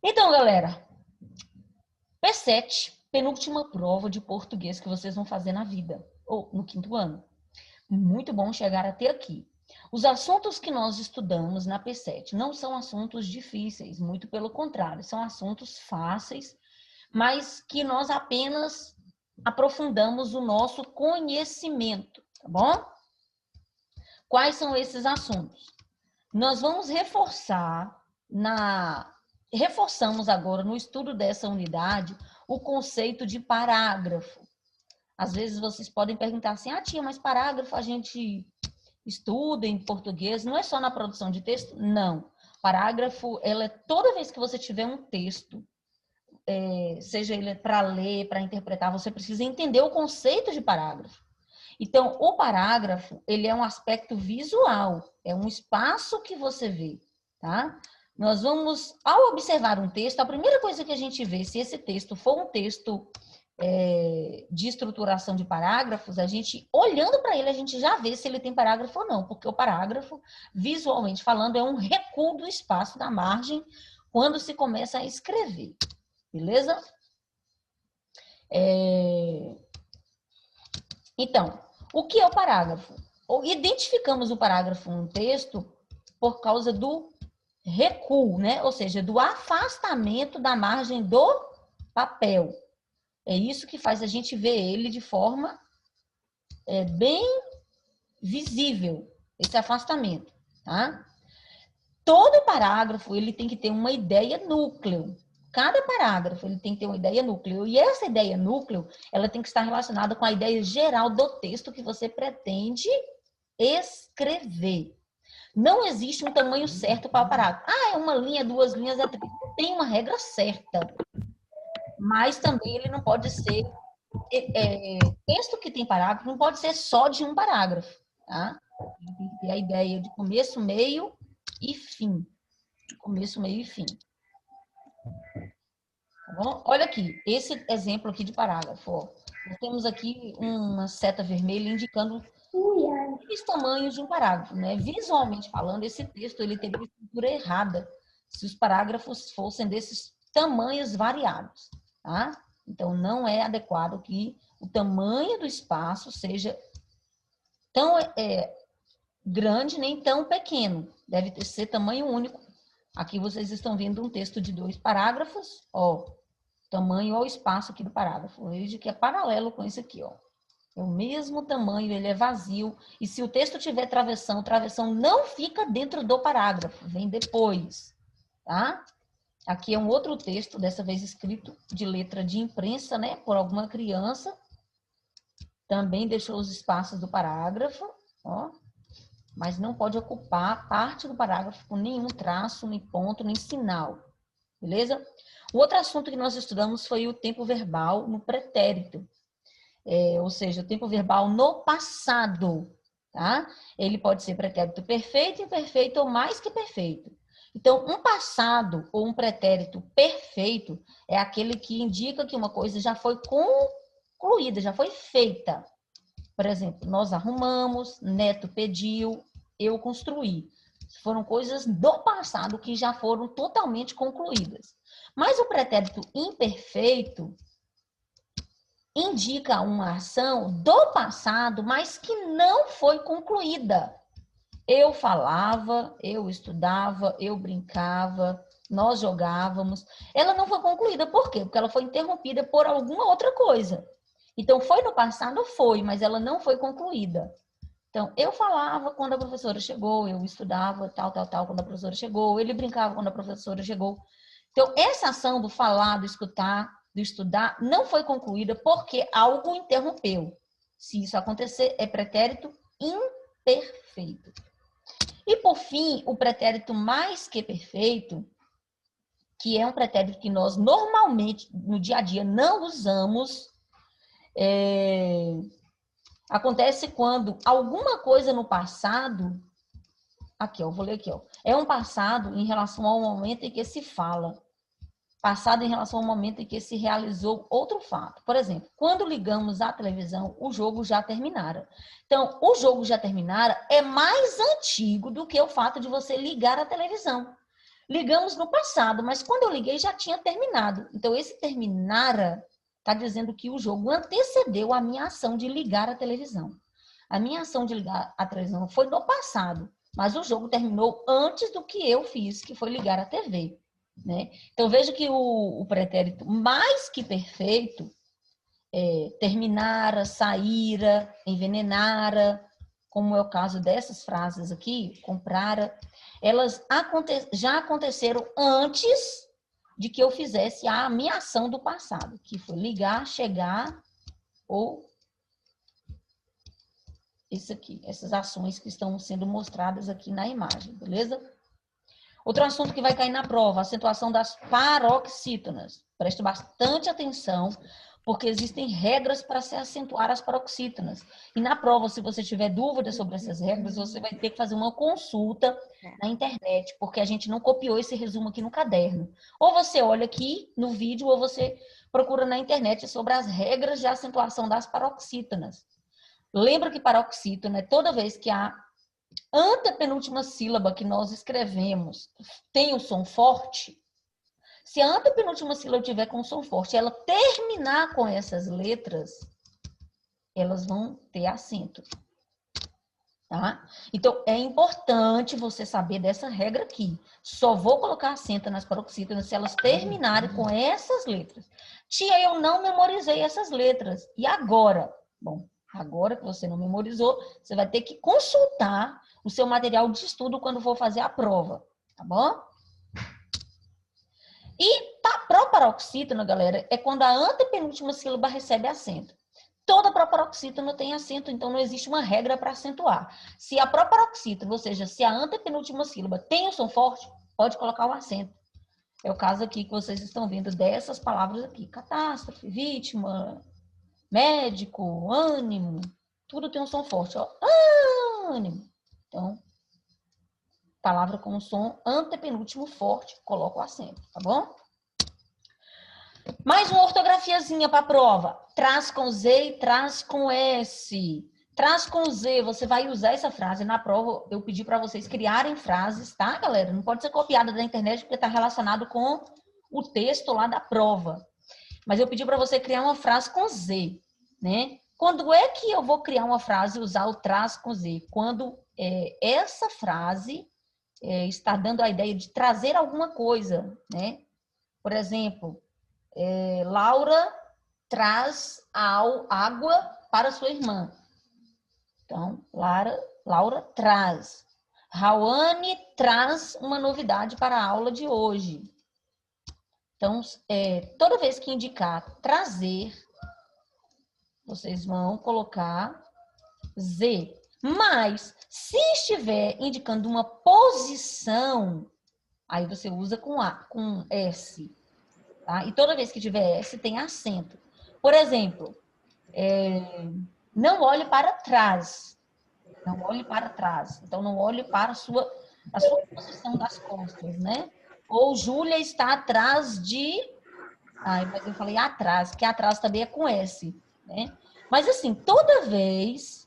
Então, galera, P7, penúltima prova de português que vocês vão fazer na vida, ou no 5º ano. Muito bom chegar até aqui. Os assuntos que nós estudamos na P7 não são assuntos difíceis, muito pelo contrário, são assuntos fáceis, mas que nós apenas aprofundamos o nosso conhecimento, tá bom? Quais são esses assuntos? Nós vamos reforçamos agora no estudo dessa unidade o conceito de parágrafo. Às vezes vocês podem perguntar assim, tia, mas parágrafo a gente estuda em português, não é só na produção de texto? Não. Parágrafo, toda vez que você tiver um texto, seja ele para ler, para interpretar, você precisa entender o conceito de parágrafo. Então, o parágrafo, ele é um aspecto visual, é um espaço que você vê, tá? Nós vamos, ao observar um texto, a primeira coisa que a gente vê, se esse texto for um texto de estruturação de parágrafos, a gente, olhando para ele, a gente já vê se ele tem parágrafo ou não, porque o parágrafo, visualmente falando, é um recuo do espaço da margem quando se começa a escrever, beleza? Então, o que é o parágrafo? Identificamos o parágrafo no texto por causa do recuo, né? Ou seja, do afastamento da margem do papel. É isso que faz a gente ver ele de forma bem visível, esse afastamento, tá? Todo parágrafo, ele tem que ter uma ideia núcleo. Cada parágrafo, ele tem que ter uma ideia núcleo. E essa ideia núcleo, ela tem que estar relacionada com a ideia geral do texto que você pretende escrever. Não existe um tamanho certo para o parágrafo. É uma linha, 2 linhas, é 3. Não tem uma regra certa. Mas também ele não pode ser... texto que tem parágrafo não pode ser só de um parágrafo, tá? Ele tem que ter a ideia de começo, meio e fim. Começo, meio e fim. Tá bom? Olha aqui, esse exemplo aqui de parágrafo. Ó. Nós temos aqui uma seta vermelha indicando os tamanhos de um parágrafo, né? Visualmente falando, esse texto ele teria uma estrutura errada se os parágrafos fossem desses tamanhos variados, tá? Então, não é adequado que o tamanho do espaço seja tão grande nem tão pequeno. Deve ser tamanho único. Aqui vocês estão vendo um texto de 2 parágrafos, ó. Tamanho ao espaço aqui do parágrafo. Veja que é paralelo com esse aqui, ó. É o mesmo tamanho, ele é vazio. E se o texto tiver travessão, o travessão não fica dentro do parágrafo, vem depois, tá? Aqui é um outro texto, dessa vez escrito de letra de imprensa, né? Por alguma criança. Também deixou os espaços do parágrafo, ó. Mas não pode ocupar parte do parágrafo com nenhum traço, nem ponto, nem sinal. Beleza? O outro assunto que nós estudamos foi o tempo verbal no pretérito. Ou seja, o tempo verbal no passado, tá? Ele pode ser pretérito perfeito, imperfeito ou mais que perfeito. Então, um passado ou um pretérito perfeito é aquele que indica que uma coisa já foi concluída, já foi feita. Por exemplo, nós arrumamos, Neto pediu, eu construí. Foram coisas do passado que já foram totalmente concluídas. Mas o pretérito imperfeito indica uma ação do passado, mas que não foi concluída. Eu falava, eu estudava, eu brincava, nós jogávamos. Ela não foi concluída. Por quê? Porque ela foi interrompida por alguma outra coisa. Então, foi no passado? Foi, mas ela não foi concluída. Então, eu falava quando a professora chegou, eu estudava, tal, quando a professora chegou, ele brincava quando a professora chegou. Então, essa ação do falar, do escutar, do estudar, não foi concluída porque algo interrompeu. Se isso acontecer, é pretérito imperfeito. E, por fim, o pretérito mais que perfeito, que é um pretérito que nós normalmente, no dia a dia, não usamos, acontece quando alguma coisa no passado, aqui, ó, vou ler aqui, ó, é um passado em relação ao momento em que se fala, passado em relação ao momento em que se realizou outro fato. Por exemplo, quando ligamos a televisão, o jogo já terminara. Então, o jogo já terminara é mais antigo do que o fato de você ligar a televisão. Ligamos no passado, mas quando eu liguei já tinha terminado. Então, esse terminara está dizendo que o jogo antecedeu a minha ação de ligar a televisão. A minha ação de ligar a televisão foi no passado, mas o jogo terminou antes do que eu fiz, que foi ligar a TV. Né? Então, veja que o pretérito mais que perfeito, terminara, saíra, envenenara, como é o caso dessas frases aqui, comprara, elas já aconteceram antes de que eu fizesse a minha ação do passado, que foi ligar, chegar ou isso aqui, essas ações que estão sendo mostradas aqui na imagem, beleza? Outro assunto que vai cair na prova, a acentuação das paroxítonas. Preste bastante atenção, porque existem regras para se acentuar as paroxítonas. E na prova, se você tiver dúvidas sobre essas regras, você vai ter que fazer uma consulta na internet, porque a gente não copiou esse resumo aqui no caderno. Ou você olha aqui no vídeo, ou você procura na internet sobre as regras de acentuação das paroxítonas. Lembra que paroxítona é toda vez que a antepenúltima sílaba que nós escrevemos tem o som forte, se a antepenúltima sílaba tiver com som forte, ela terminar com essas letras, elas vão ter acento. Tá? Então, é importante você saber dessa regra aqui. Só vou colocar acento nas paroxítonas se elas terminarem com essas letras. Tia, eu não memorizei essas letras. E agora? Bom, agora que você não memorizou, você vai ter que consultar o seu material de estudo quando for fazer a prova, tá bom? E proparoxítona, galera, é quando a antepenúltima sílaba recebe acento. Toda proparoxítona tem acento, então não existe uma regra para acentuar. Se a proparoxítona, ou seja, se a antepenúltima sílaba tem o som forte, pode colocar o acento. É o caso aqui que vocês estão vendo dessas palavras aqui. Catástrofe, vítima, médico, ânimo, tudo tem um som forte. Ó. Ânimo. Então, palavra com som antepenúltimo forte, coloca o acento, tá bom? Mais uma ortografiazinha para a prova. Traz com Z e traz com S. Traz com Z, você vai usar essa frase na prova. Eu pedi para vocês criarem frases, tá, galera? Não pode ser copiada da internet porque está relacionado com o texto lá da prova. Mas eu pedi para você criar uma frase com Z, né? Quando é que eu vou criar uma frase e usar o traz com Z? Quando essa frase está dando a ideia de trazer alguma coisa, né? Por exemplo, Laura traz água para sua irmã. Então, Laura traz. Rawane traz uma novidade para a aula de hoje. Então, toda vez que indicar trazer, vocês vão colocar Z. Mas, se estiver indicando uma posição, aí você usa com S. Tá? E toda vez que tiver S, tem acento. Por exemplo, não olhe para trás. Não olhe para trás. Então, não olhe para a sua posição das costas, né? Ou Júlia está atrás de... mas eu falei atrás, que atrás também é com S, né? Mas, assim, toda vez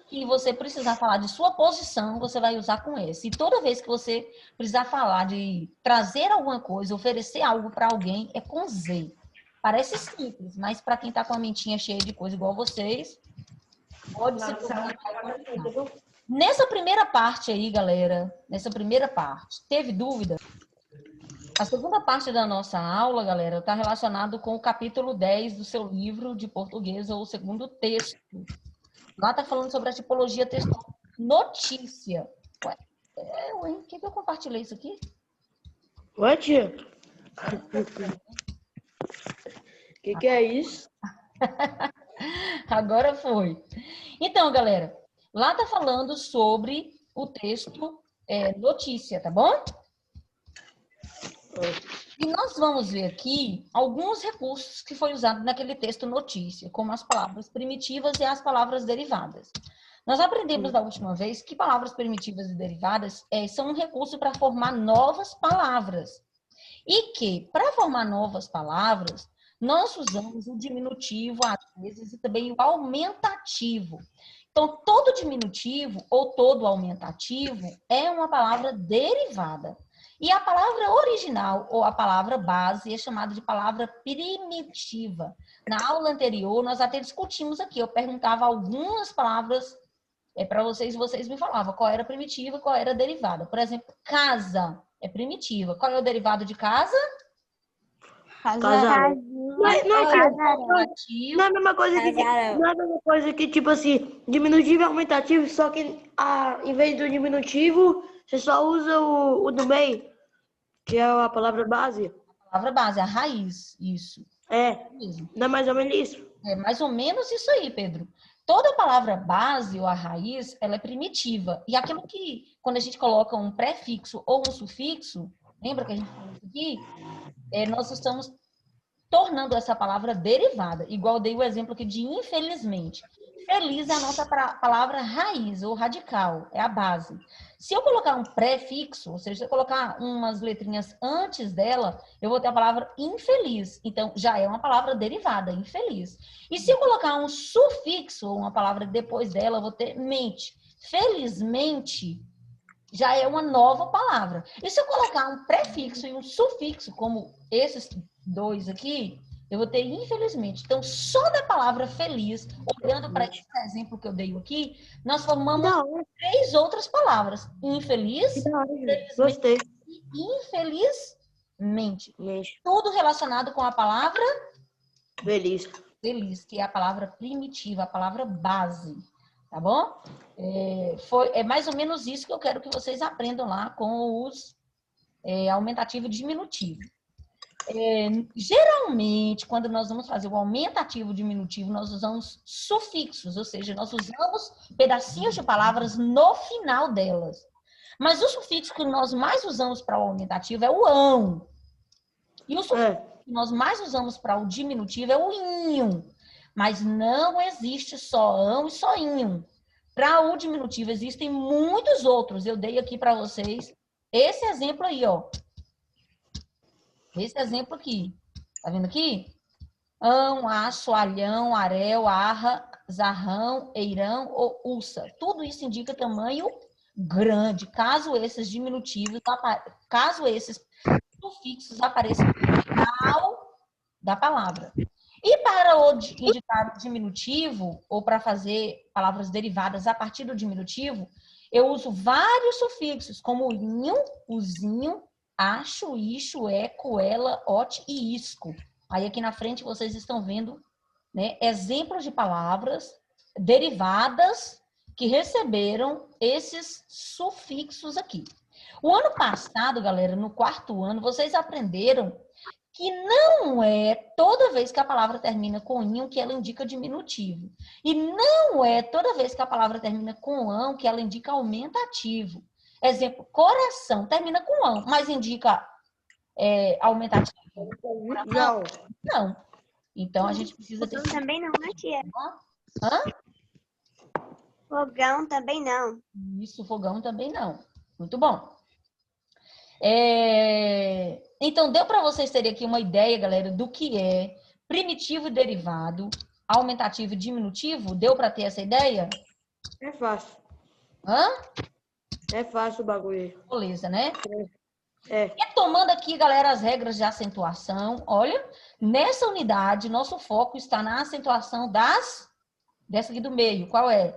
que você precisar falar de sua posição, você vai usar com S. E toda vez que você precisar falar de trazer alguma coisa, oferecer algo para alguém, é com Z. Parece simples, mas para quem está com a mentinha cheia de coisa igual vocês, pode ser. Nessa primeira parte aí, galera, nessa primeira parte, teve dúvida? A segunda parte da nossa aula, galera, está relacionado com o capítulo 10 do seu livro de português, ou o segundo texto. Lá está falando sobre a tipologia textual. Notícia. Ué, o que eu compartilhei isso aqui? Ué, tia? O que é isso? Agora foi. Então, galera, lá está falando sobre o texto notícia, tá bom? E nós vamos ver aqui alguns recursos que foi usado naquele texto notícia, como as palavras primitivas e as palavras derivadas. Nós aprendemos da última vez que palavras primitivas e derivadas são um recurso para formar novas palavras. E que, para formar novas palavras, nós usamos o diminutivo, às vezes, e também o aumentativo. Então, todo diminutivo ou todo aumentativo é uma palavra derivada. E a palavra original, ou a palavra base, é chamada de palavra primitiva. Na aula anterior, nós até discutimos aqui. Eu perguntava algumas palavras para vocês me falavam qual era primitiva, qual era derivada. Por exemplo, casa é primitiva. Qual é o derivado de casa? Casarão. Não é a mesma coisa que, Casarão. não é a mesma coisa que, tipo assim, diminutivo e aumentativo, só que em vez do diminutivo, você só usa o do meio, que é a palavra base. A palavra base, a raiz, isso. Mesmo. Não é mais ou menos isso? É mais ou menos isso aí, Pedro. Toda palavra base ou a raiz, ela é primitiva. E aquilo que, quando a gente coloca um prefixo ou um sufixo, lembra que a gente falou isso aqui? Nós estamos tornando essa palavra derivada. Igual eu dei o exemplo aqui de infelizmente. Feliz é a nossa palavra raiz ou radical, é a base. Se eu colocar um prefixo, ou seja, se eu colocar umas letrinhas antes dela, eu vou ter a palavra infeliz. Então, já é uma palavra derivada, infeliz. E se eu colocar um sufixo, ou uma palavra depois dela, eu vou ter mente. Felizmente, já é uma nova palavra. E se eu colocar um prefixo e um sufixo, como esses dois aqui, eu vou ter infelizmente. Então, só da palavra feliz, olhando para esse exemplo que eu dei aqui, nós formamos 3 outras palavras. Infeliz, Gostei. e infelizmente. Tudo relacionado com a palavra Feliz, que é a palavra primitiva, a palavra base. Tá bom? É mais ou menos isso que eu quero que vocês aprendam lá com os aumentativo e diminutivo. Geralmente, quando nós vamos fazer o aumentativo e diminutivo, nós usamos sufixos, ou seja, nós usamos pedacinhos de palavras no final delas. Mas o sufixo que nós mais usamos para o aumentativo é o ão. E o sufixo que nós mais usamos para o diminutivo é o inho. Mas não existe só ão e só inho. Para o diminutivo existem muitos outros. Eu dei aqui para vocês esse exemplo aí, ó. Esse exemplo aqui. Tá vendo aqui? Ão, aço, alhão, arel, arra, zarrão, eirão ou ursa. Tudo isso indica tamanho grande. Caso esses diminutivos, caso esses sufixos apareçam no final da palavra. E para indicar o diminutivo, ou para fazer palavras derivadas a partir do diminutivo, eu uso vários sufixos, como inho, uzinho, acho, ixo, eco, ela, ote e isco. Aí aqui na frente vocês estão vendo, né, exemplos de palavras derivadas que receberam esses sufixos aqui. O ano passado, galera, no 4º ano, vocês aprenderam que não é toda vez que a palavra termina com inho que ela indica diminutivo. E não é toda vez que a palavra termina com ão que ela indica aumentativo. Exemplo, coração termina com ão, mas indica aumentativo? Não. Não. Então, a gente precisa ter... Fogão também não, né, tia? Hã? Fogão também não. Isso, fogão também não. Muito bom. Então, deu para vocês terem aqui uma ideia, galera, do que é primitivo e derivado, aumentativo e diminutivo? Deu para ter essa ideia? É fácil. Hã? É fácil o bagulho. Beleza, né? É. Retomando aqui, galera, as regras de acentuação. Olha, nessa unidade, nosso foco está na acentuação dessa aqui do meio. Qual é?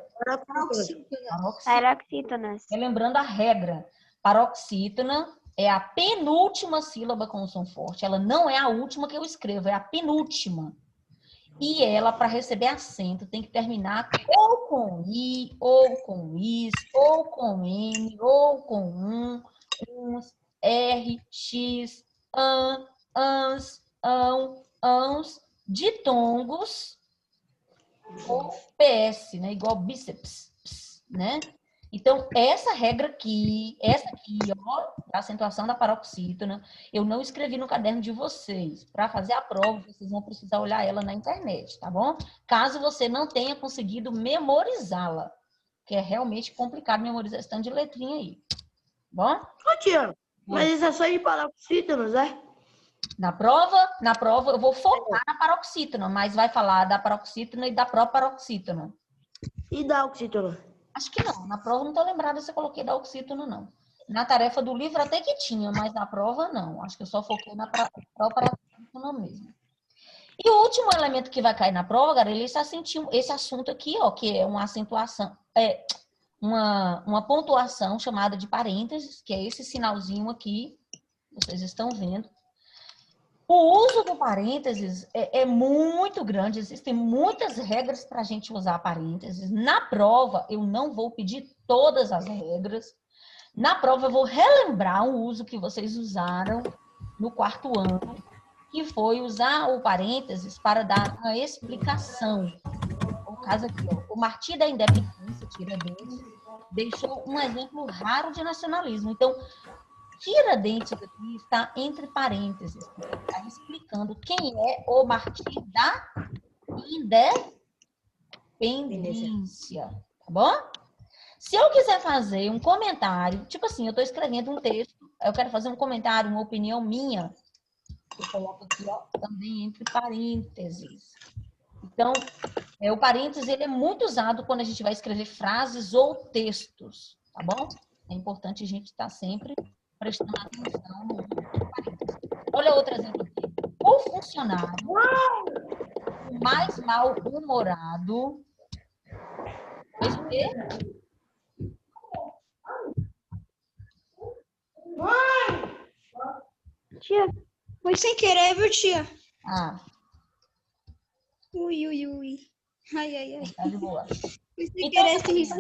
Paroxítonas. Lembrando a regra. Paroxítona é a penúltima sílaba com som forte. Ela não é a última que eu escrevo, é a penúltima. E ela, para receber acento, tem que terminar ou com I, ou com is, ou com N, ou com uns, R, X, ans, ãos, ditongos, ou PS, né? Igual bíceps, né? Então, essa regra aqui, ó, da acentuação da paroxítona, eu não escrevi no caderno de vocês. Para fazer a prova, vocês vão precisar olhar ela na internet, tá bom? Caso você não tenha conseguido memorizá-la, que é realmente complicado memorizar esse tanto de letrinha aí. Bom? Ô, tia, mas isso é só de paroxítonos, é? Na prova eu vou focar na paroxítona, mas vai falar da paroxítona e da proparoxítona. E da oxítona? Acho que não. Na prova não tô lembrada se eu coloquei da oxítona, não. Na tarefa do livro até que tinha, mas na prova não. Acho que eu só foquei na prova não mesmo. E o último elemento que vai cair na prova, galera, esse assunto aqui, ó, que é uma acentuação, uma pontuação chamada de parênteses, que é esse sinalzinho aqui, vocês estão vendo. O uso do parênteses é muito grande, existem muitas regras para a gente usar parênteses. Na prova, eu não vou pedir todas as regras. Na prova, eu vou relembrar um uso que vocês usaram no 4º ano, que foi usar o parênteses para dar uma explicação. No caso aqui, ó, o Martim da Independência, Tiradentes, deixou um exemplo raro de nacionalismo. Então, Tiradentes aqui está entre parênteses, porque está explicando quem é o Martim da Independência, tá bom? Se eu quiser fazer um comentário, tipo assim, eu estou escrevendo um texto, eu quero fazer um comentário, uma opinião minha, eu coloco aqui, ó, também entre parênteses. Então, o parênteses ele é muito usado quando a gente vai escrever frases ou textos, tá bom? É importante a gente estar sempre prestando atenção no uso do parênteses. Olha outro exemplo aqui. O funcionário o mais mal-humorado fez o quê? Tia, foi sem querer, viu, tia? Ah, Ui. Ai. tá de boa. Foi sem Então, querer esse risco.